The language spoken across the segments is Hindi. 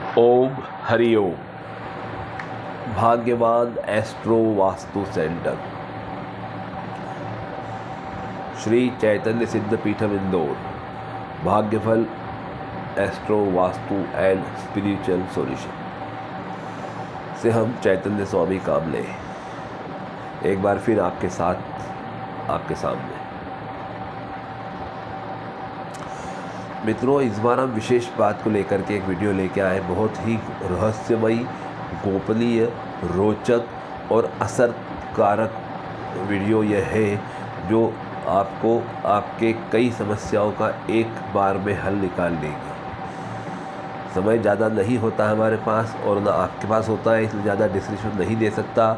ओम हरि ओम। Bhagyavan astro Vastu centre, Shri Chaitanya Siddh Peetham Indore. Bhagyaphal astro Vastu and spiritual solution से हम चैतन्य स्वामी कामले एक बार फिर आपके साथ, आपके सामने। मित्रों, इस बार हम विशेष बात को लेकर के एक वीडियो लेके आए। बहुत ही रहस्यमयी, गोपनीय, रोचक और असरकारक वीडियो यह है जो आपको आपके कई समस्याओं का एक बार में हल निकाल देगी। समय ज़्यादा नहीं होता हमारे पास और ना आपके पास होता है, इसलिए ज़्यादा डिस्क्रिप्शन नहीं दे सकता,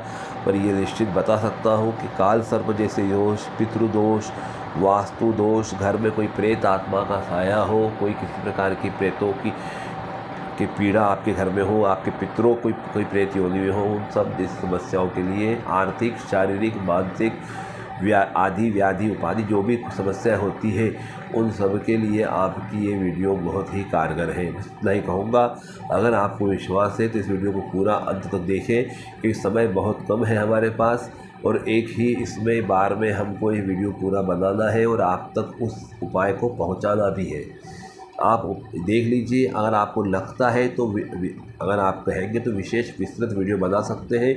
पर ये निश्चित बता सकता हूँ कि काल सर्प जैसे दोष, पितृदोष, वास्तु दोष, घर में कोई प्रेत आत्मा का साया हो, कोई किसी प्रकार की प्रेतों की पीड़ा आपके घर में हो, आपके पितरों कोई प्रेत योनि में हो, उन सब इस समस्याओं के लिए आर्थिक, शारीरिक, मानसिक, आदि व्याधि उपाधि जो भी समस्या होती है, उन सब के लिए आपकी ये वीडियो बहुत ही कारगर है। इतना ही कहूँगा, अगर आपको विश्वास है तो इस वीडियो को पूरा अंत तक देखें, क्योंकि समय बहुत कम है हमारे पास और एक ही इसमें बार में हमको ये वीडियो पूरा बनाना है और आप तक उस उपाय को पहुंचाना भी है। आप देख लीजिए, अगर आपको लगता है तो अगर आप कहेंगे तो विशेष विस्तृत वीडियो बना सकते हैं।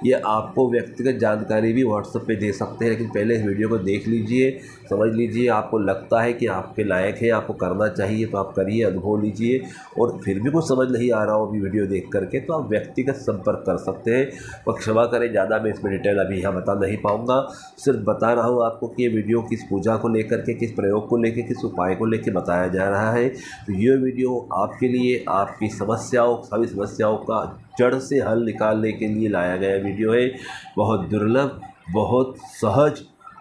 ये आपको व्यक्तिगत जानकारी भी व्हाट्सएप पे दे सकते हैं, लेकिन पहले इस वीडियो को देख लीजिए, समझ लीजिए। आपको लगता है कि आपके लायक है, आपको करना चाहिए तो आप करिए, अनुभव लीजिए। और फिर भी कुछ समझ नहीं आ रहा हो अभी वीडियो देख करके, तो आप व्यक्तिगत संपर्क कर सकते हैं। और क्षमा करें, ज़्यादा मैं इसमें डिटेल अभी यहाँ बता नहीं पाऊँगा। सिर्फ बता रहा हूँ आपको कि ये वीडियो किस पूजा को लेकर के, किस प्रयोग को लेकर, किस उपाय को लेकर बताया जा रहा है। तो ये वीडियो आपके लिए, आपकी समस्याओं, सभी समस्याओं का जड़ से हल निकालने के लिए लाया गया वीडियो है। बहुत दुर्लभ, बहुत सहज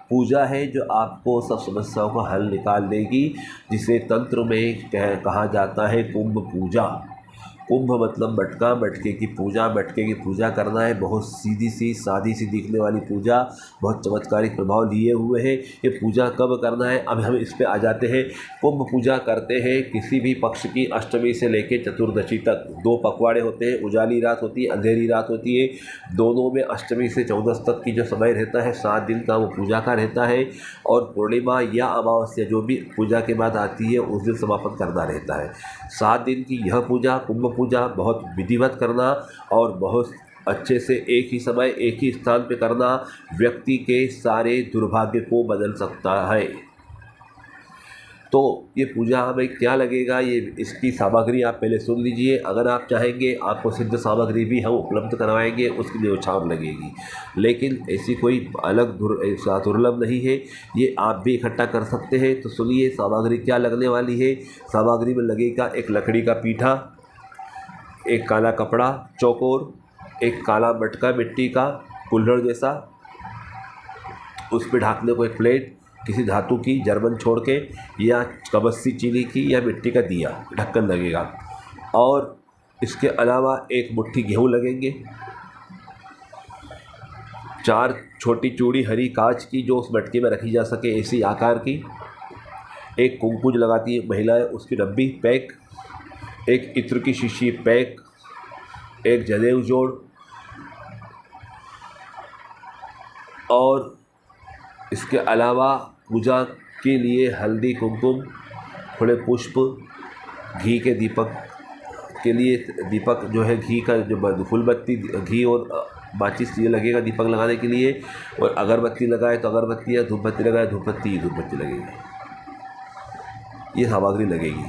पूजा है जो आपको सब समस्याओं का हल निकाल देगी, जिसे तंत्र में कहा जाता है कुंभ पूजा। कुंभ मतलब मटका, मटके की पूजा। मटके की पूजा करना है, बहुत सीधी सी, सादी सी दिखने वाली पूजा, बहुत चमत्कारिक प्रभाव लिए हुए है। ये पूजा कब करना है, अब हम इस पे आ जाते हैं। कुंभ पूजा करते हैं किसी भी पक्ष की अष्टमी से लेकर चतुर्दशी तक। 2 पखवाड़े होते हैं, उजाली रात होती है, अंधेरी रात होती है। दोनों में अष्टमी से 14 तक की जो समय रहता है, 7 दिन का वो पूजा का रहता है। और पूर्णिमा या अमावस्या जो भी पूजा के बाद आती है, उस दिन समापन करना रहता है। 7 दिन की यह पूजा, कुंभ पूजा, बहुत विधिवत करना और बहुत अच्छे से एक ही समय, एक ही स्थान पे करना व्यक्ति के सारे दुर्भाग्य को बदल सकता है। तो ये पूजा हमें क्या लगेगा, ये इसकी सामग्री आप पहले सुन लीजिए। अगर आप चाहेंगे, आपको सिद्ध सामग्री भी हम उपलब्ध करवाएंगे, उसकी न्यौछावर लगेगी, लेकिन ऐसी कोई अलग दुर्लभ नहीं है, ये आप भी इकट्ठा कर सकते हैं। तो सुनिए सामग्री क्या लगने वाली है। सामग्री में लगेगा एक लकड़ी का पीठा, एक काला कपड़ा चौकोर, एक काला मटका मिट्टी का कुल्हड़ जैसा, उस पर ढाकने को एक प्लेट किसी धातु की, जर्मन छोड़ के, या कबस्सी चीनी की, या मिट्टी का दिया, ढक्कन लगेगा। और इसके अलावा एक मुट्ठी गेहूँ लगेंगे, 4 छोटी चूड़ी हरी कांच की जो उस मटके में रखी जा सके, ऐसी आकार की। एक कुंकुज लगाती है महिलाएं, उसकी डब्बी पैक, एक इत्र की शीशी पैक, एक जनेऊ जोड़, और इसके अलावा पूजा के लिए हल्दी, कुमकुम, थोड़े पुष्प, घी के दीपक के लिए, दीपक जो है घी का, जो फूल बत्ती, घी और माचिस ये लगेगा दीपक लगाने के लिए। और अगरबत्ती लगाए तो अगरबत्ती, या धूप बत्ती लगाए धूप बत्ती लगेगी। ये सामग्री लगेगी,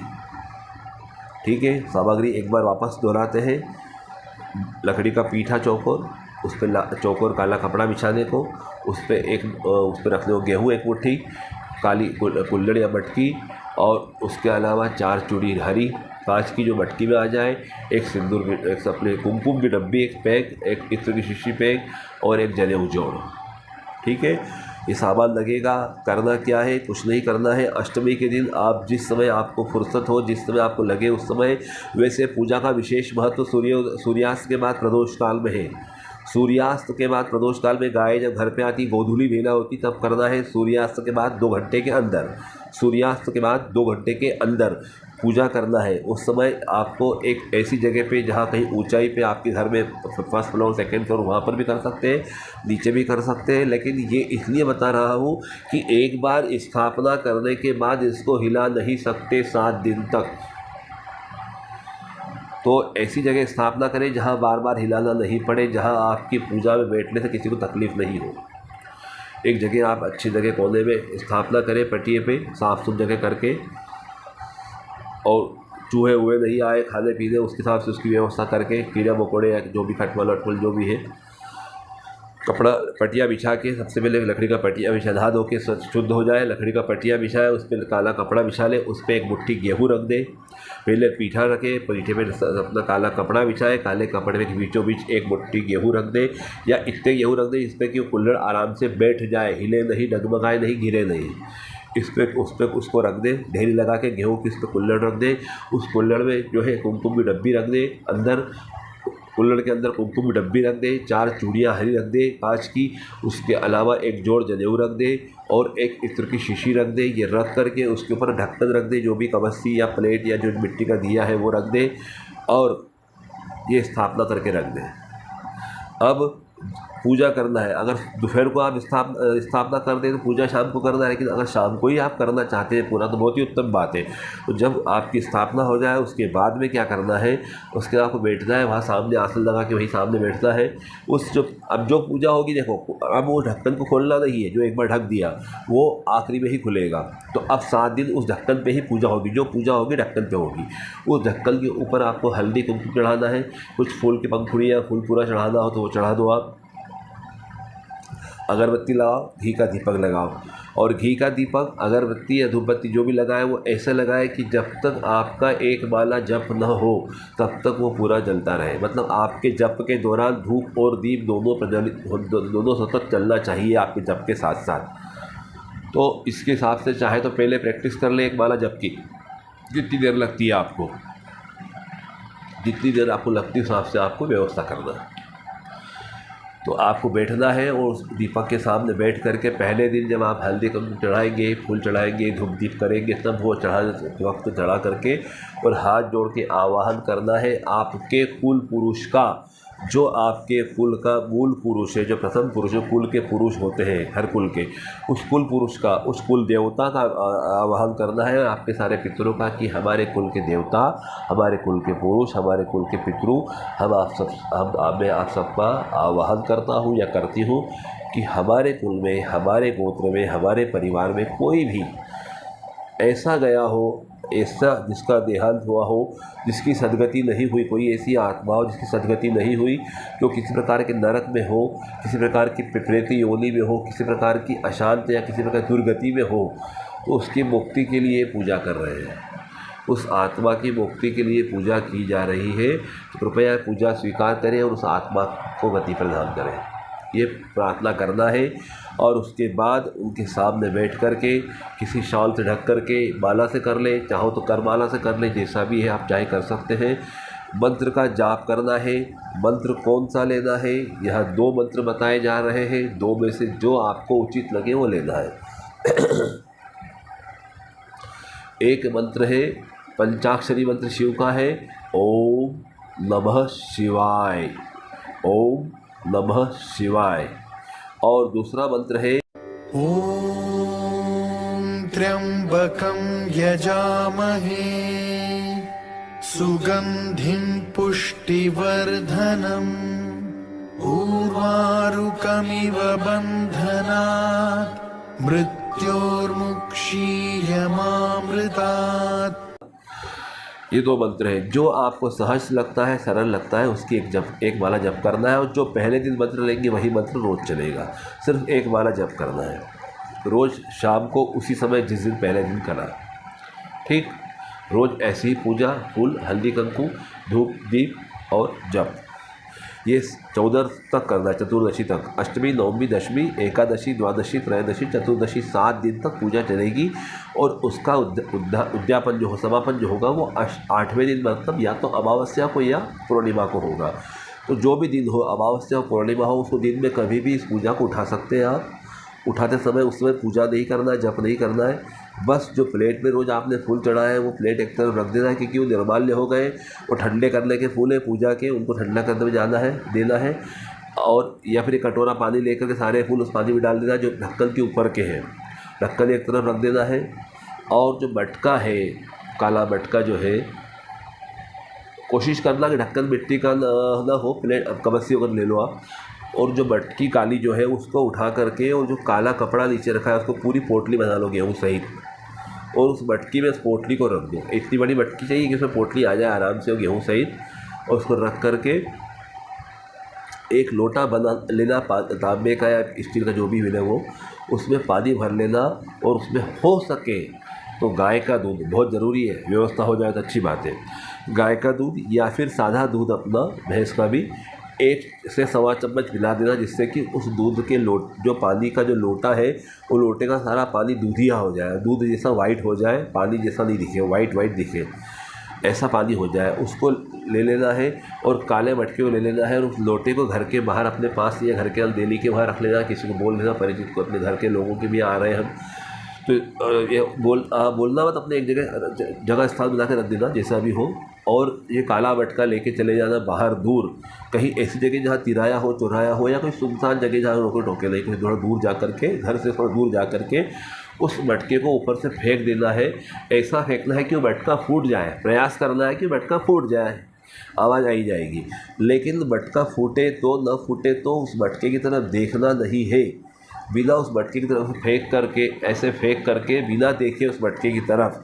ठीक है। सामग्री एक बार वापस दोहराते हैं। लकड़ी का पीठा चौकोर, उस पर चौकोर काला कपड़ा बिछाने को, उस पर रखने को गेहूँ एक मुट्ठी, काली कुल्हड़ या मटकी, और उसके अलावा 4 चूड़ी हरी कांच की जो मटकी में आ जाए, एक सिंदूर, एक अपने कुमकुम की डब्बी, एक पैक, एक इत्र की शीशी पैक, और एक जनेऊ जोड़, ठीक है। ये सामान लगेगा। करना क्या है, कुछ नहीं करना है। अष्टमी के दिन आप जिस समय आपको फुर्सत हो, जिस समय आपको लगे उस समय, वैसे पूजा का विशेष महत्व सूर्यास्त के बाद प्रदोष काल में है। सूर्यास्त के बाद प्रदोष काल में गाय जब घर पे आती, गोधूली बेला होती, तब करना है। सूर्यास्त के बाद 2 घंटे के अंदर, सूर्यास्त के बाद 2 घंटे के अंदर पूजा करना है। उस समय आपको एक ऐसी जगह पे जहाँ कहीं ऊंचाई पे आपके घर में फर्स्ट फ्लोर सेकंड फ्लोर वहाँ पर भी कर सकते हैं, नीचे भी कर सकते हैं। लेकिन ये इसलिए बता रहा हूँ कि एक बार स्थापना करने के बाद इसको हिला नहीं सकते 7 दिन तक। तो ऐसी जगह स्थापना करें जहाँ बार बार हिलाना नहीं पड़े, जहाँ आपकी पूजा में बैठने से किसी को तकलीफ़ नहीं हो। एक जगह आप अच्छी जगह कोने में स्थापना करें, पटिए पे साफ सुथरी जगह करके, और चूहे हुए नहीं आए खाने पीने, उसके हिसाब से उसकी व्यवस्था करके, कीड़े मकोड़े या जो भी खटमल वटमल जो भी है, कपड़ा पटिया बिछा के सबसे पहले लकड़ी का पटिया बिछा, नहा धो के शुद्ध हो जाए, लकड़ी का पटिया बिछाए, उस पर काला कपड़ा बिछा ले, उस पर एक मुट्ठी गेहूँ रख दे, पहले पीठा रखे, पीठे में अपना काला कपड़ा बिछाए, काले कपड़े में बीचों बीच एक मुट्ठी गेहूँ रख दे, या इतने गेहूँ रख दे इस पर कि कुल्हड़ आराम से बैठ जाए, हिले नहीं, डगमगाए नहीं, गिरे नहीं। इस पर उस पर उसको रख दे, ढेरी लगा के गेहूँ की इस पर कुल्हड़ रख दे। उस कुल्हड़ में जो है कुमकुम की डब्बी रख दे, अंदर कुल्हड़ के अंदर कुमकुम की डब्बी रख दे, 4 चूड़ियाँ हरी रख दे कांच की, उसके अलावा एक जोड़ जनेऊ रख दे और एक इत्र की शीशी रख दे। ये रख करके उसके ऊपर ढक्कन रख दे, जो भी कबस्सी या प्लेट या जो मिट्टी का दिया है वो रख दे और ये स्थापना करके रख दे। अब पूजा करना है, अगर दोपहर को आप स्थापना कर दें तो पूजा शाम को करना है, लेकिन अगर शाम को ही आप करना चाहते हैं पूरा तो बहुत ही उत्तम बात है। तो जब आपकी स्थापना हो जाए उसके बाद में क्या करना है, उसके बाद आपको बैठना है, वहाँ सामने आसन लगा के वहीं सामने बैठना है। उस जो पूजा होगी, देखो अब वो ढक्कन को खोलना नहीं है, जो एक बार ढक दिया वो आखिरी में ही खुलेगा। तो अब 7 दिन उस ढक्कन पे ही पूजा होगी, जो पूजा होगी ढक्कन पे होगी। उस ढक्कन के ऊपर आपको हल्दी कुमकुम चढ़ाना है, कुछ फूल की पंखुड़ी या फूल पूरा चढ़ाना हो तो वो चढ़ा दो आप, अगरबत्ती लगाओ, घी का दीपक लगाओ। और घी का दीपक, अगरबत्ती या धूपबत्ती जो भी लगाए वो ऐसे लगाए कि जब तक आपका एक माला जप न हो तब तक वो पूरा जलता रहे। मतलब आपके जप के दौरान धूप और दीप दोनों प्रज्वलित, दोनों सतत चलना चाहिए आपके जप के साथ साथ। तो इसके हिसाब से चाहे तो पहले प्रैक्टिस कर ले एक माला जप की, जितनी देर लगती है आपको, जितनी देर आपको लगती है उस हिसाब से आपको व्यवस्था करना है। तो आपको बैठना है और उस दीपक के सामने बैठ करके पहले दिन जब आप हल्दी कुमकुम चढ़ाएंगे, फूल चढ़ाएंगे, धूप दीप करेंगे, तब वो वक्त चढ़ा करके और हाथ जोड़ के आवाहन करना है आपके कुल पुरुष का, जो आपके कुल का मूल पुरुष है, जो प्रथम पुरुष है, कुल के पुरुष होते हैं हर कुल के, उस कुल पुरुष का, उस कुल देवता का आवाहन करना है, आपके सारे पितरों का, कि हमारे कुल के देवता, हमारे कुल के पुरुष, हमारे कुल के पितृ, मैं आप सबका आवाहन करता हूँ या करती हूँ कि हमारे कुल में, हमारे गोत्र में, हमारे परिवार में कोई भी ऐसा गया हो, ऐसा जिसका देहांत हुआ हो, जिसकी सदगति नहीं हुई, कोई ऐसी आत्मा हो जिसकी सदगति नहीं हुई, जो किसी प्रकार के नरक में हो, किसी प्रकार की प्रेती योनि में हो, किसी प्रकार की अशांत या किसी प्रकार की दुर्गति में हो, तो उसकी मुक्ति के लिए पूजा कर रहे हैं। उस आत्मा की मुक्ति के लिए पूजा की जा रही है, तो कृपया पूजा स्वीकार करें और उस आत्मा को गति प्रदान करें। ये प्रार्थना करना है और उसके बाद उनके सामने बैठ कर के किसी शॉल से ढक कर के, माला से कर ले, चाहो तो करमाला से कर ले, जैसा भी है आप चाहे कर सकते हैं। मंत्र का जाप करना है। मंत्र कौन सा लेना है, यह 2 मंत्र बताए जा रहे हैं, 2 में से जो आपको उचित लगे वो लेना है। एक मंत्र है, पंचाक्षरी मंत्र शिव का है, ओम नमः शिवाय, ओम नमः शिवाय। और दूसरा मंत्र है, ओम त्र्यंबकं यजामहे सुगंधिं पुष्टिवर्धनम् उर्वारुकमिव बन्धनात् मृत्योर्मुक्षीयमामृतात्। ये 2 मंत्र हैं। जो आपको सहज लगता है, सरल लगता है, उसकी एक माला जप करना है। और जो पहले दिन मंत्र लेंगे वही मंत्र रोज़ चलेगा। सिर्फ एक माला जप करना है रोज़ शाम को, उसी समय जिस दिन पहले दिन करा। ठीक, रोज़ ऐसी ही पूजा, फूल, हल्दी, कंकु, धूप, दीप और जप, ये 14 तक करना है, चतुर्दशी तक। अष्टमी, नवमी, दशमी, एकादशी, द्वादशी, त्रयोदशी, चतुर्दशी, 7 दिन तक पूजा चलेगी। और उसका उद्यापन जो हो, समापन जो होगा वो 8वें दिन, मतलब या तो अमावस्या को या पूर्णिमा को होगा। तो जो भी दिन हो, अमावस्या और पूर्णिमा हो, उसको दिन में कभी भी इस पूजा को उठा सकते हैं आप उठाते समय उस समय पूजा नहीं करना है, जप नहीं करना है। बस जो प्लेट में रोज़ आपने फूल चढ़ाए हैं वो प्लेट एक तरफ रख देना है, क्योंकि वो निर्माल्य हो गए, वो ठंडे करने के फूल हैं पूजा के, उनको ठंडा करने में जाना है, देना है। और या फिर एक कटोरा पानी लेकर के सारे फूल उस पानी में डाल देना है जो ढक्कन के ऊपर के हैं, ढक्कन एक तरफ रख देना है। और जो मटका है, काला मटका जो है, कोशिश करना कि ढक्कन मिट्टी का ना हो, प्लेट कबसी अगर ले लो आप। और जो मटकी काली जो है उसको उठा करके और जो काला कपड़ा नीचे रखा है उसको पूरी पोटली बना लो गेहूँ सहित, और उस मटकी में उस पोटली को रख दो। इतनी बड़ी मटकी चाहिए कि उसमें पोटली आ जाए आराम से गेहूँ सहित, और उसको रख करके एक लोटा बना लेना तांबे का या स्टील का जो भी मिले वो, उसमें पानी भर लेना। और उसमें हो सके तो गाय का दूध, बहुत ज़रूरी है, व्यवस्था हो जाए तो अच्छी बात है, गाय का दूध या फिर सादा दूध अपना भैंस का भी 1 से सवा चम्मच मिला देना, जिससे कि उस दूध के जो पानी का जो लोटा है वो लोटे का सारा पानी दूधिया हो जाए, दूध जैसा वाइट हो जाए, पानी जैसा नहीं दिखे, वाइट दिखे, ऐसा पानी हो जाए। उसको ले लेना है और काले मटके को ले लेना है, और उस लोटे को घर के बाहर अपने पास या घर के अंदर देली के बाहर रख लेना। किसी को बोल देना, परिचित को, अपने घर के लोगों के भी आ रहे हैं हम तो ये बोलना मत, अपने एक जगह स्थान बना के रख देना जैसा भी हो। और ये काला मटका लेके चले जाना बाहर दूर, कहीं ऐसी जगह जहाँ तिराया हो, चौराया हो, या कोई सुनसान जगह जहाँ रोके टोके नहीं, कहीं थोड़ा दूर जा करके, घर से थोड़ा दूर जा करके उस मटके को ऊपर से फेंक देना है। ऐसा फेंकना है कि वो मटका फूट जाए, प्रयास करना है कि मटका फूट जाए, आवाज़ आई जाएगी। लेकिन मटका फूटे तो न फूटे तो उस मटके की तरफ देखना नहीं है, बिना उस मटके की तरफ फेंक करके, ऐसे फेंक करके बिना देखे उस मटके की तरफ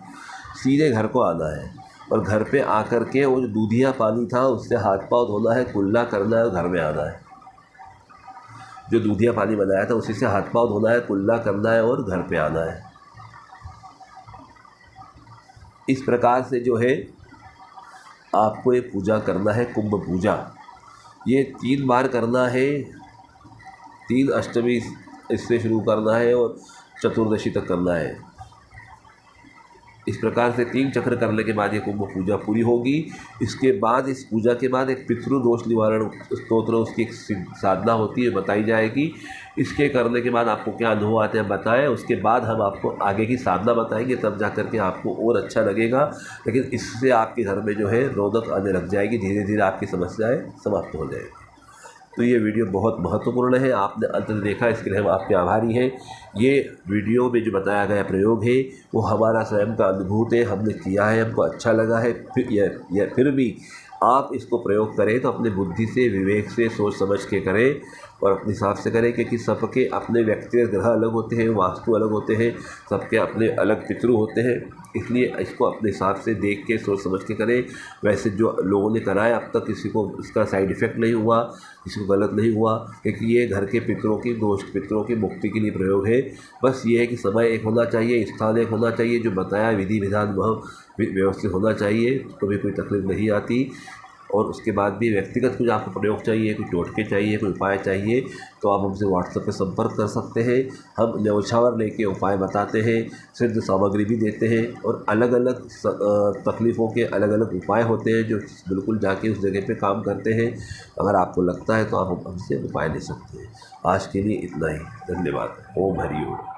सीधे घर को आना है। और घर पे आकर के वो जो दूधिया पानी था उससे हाथ पाँव धोना है, कुल्ला करना है और घर में आना है। जो दूधिया पानी बनाया था उसी से हाथ पाँव धोना है, कुल्ला करना है और घर पे आना है। इस प्रकार से जो है आपको ये पूजा करना है, कुंभ पूजा। ये 3 बार करना है, 3 अष्टमी इससे शुरू करना है और चतुर्दशी तक करना है। इस प्रकार से 3 चक्र करने के बाद ये कुंभ पूजा पूरी होगी। इसके बाद, इस पूजा के बाद एक पितृदोष निवारण स्तोत्र, उसकी एक साधना होती है, बताई जाएगी। इसके करने के बाद आपको क्या अनुभव आते हैं बताएं, उसके बाद हम आपको आगे की साधना बताएंगे, तब जा कर के आपको और अच्छा लगेगा। लेकिन इससे आपके घर में जो है रौनक आने लग जाएगी, धीरे धीरे आपकी समस्याएँ समाप्त हो जाएगी। तो ये वीडियो बहुत महत्वपूर्ण है, आपने अंत तक देखा, इसके लिए हम आपके आभारी हैं। ये वीडियो में जो बताया गया प्रयोग है वो हमारा स्वयं का अनुभूत है, हमने किया है, हमको अच्छा लगा है। फिर भी आप इसको प्रयोग करें तो अपने बुद्धि से, विवेक से, सोच समझ के करें और अपने हिसाब से करें, क्योंकि सबके अपने व्यक्तिगत ग्रह अलग होते हैं, वास्तु अलग होते हैं, सबके अपने अलग पितृ होते हैं। इसलिए इसको अपने हिसाब से देख के, सोच समझ के करें। वैसे जो लोगों ने कराया अब तक किसी को इसका साइड इफ़ेक्ट नहीं हुआ, किसी को गलत नहीं हुआ, क्योंकि ये घर के पितरों की, दोष पितरों की मुक्ति के लिए प्रयोग है। बस ये है कि समय एक होना चाहिए, स्थान एक होना चाहिए, जो बताया विधि विधान वह व्यवस्थित होना चाहिए, तो भी कोई तकलीफ नहीं आती। और उसके बाद भी व्यक्तिगत कुछ आपको प्रयोग चाहिए, कोई टोटके चाहिए, कोई उपाय चाहिए, तो आप हमसे व्हाट्सएप पे संपर्क कर सकते हैं। हम न्यौछावर लेके उपाय बताते हैं, सिद्ध सामग्री भी देते हैं, और अलग अलग तकलीफ़ों के अलग अलग उपाय होते हैं जो बिल्कुल जाके उस जगह पे काम करते हैं। अगर आपको लगता है तो आप हमसे उपाय ले सकते हैं। आज के लिए इतना ही, धन्यवाद। ओम हरि ओम।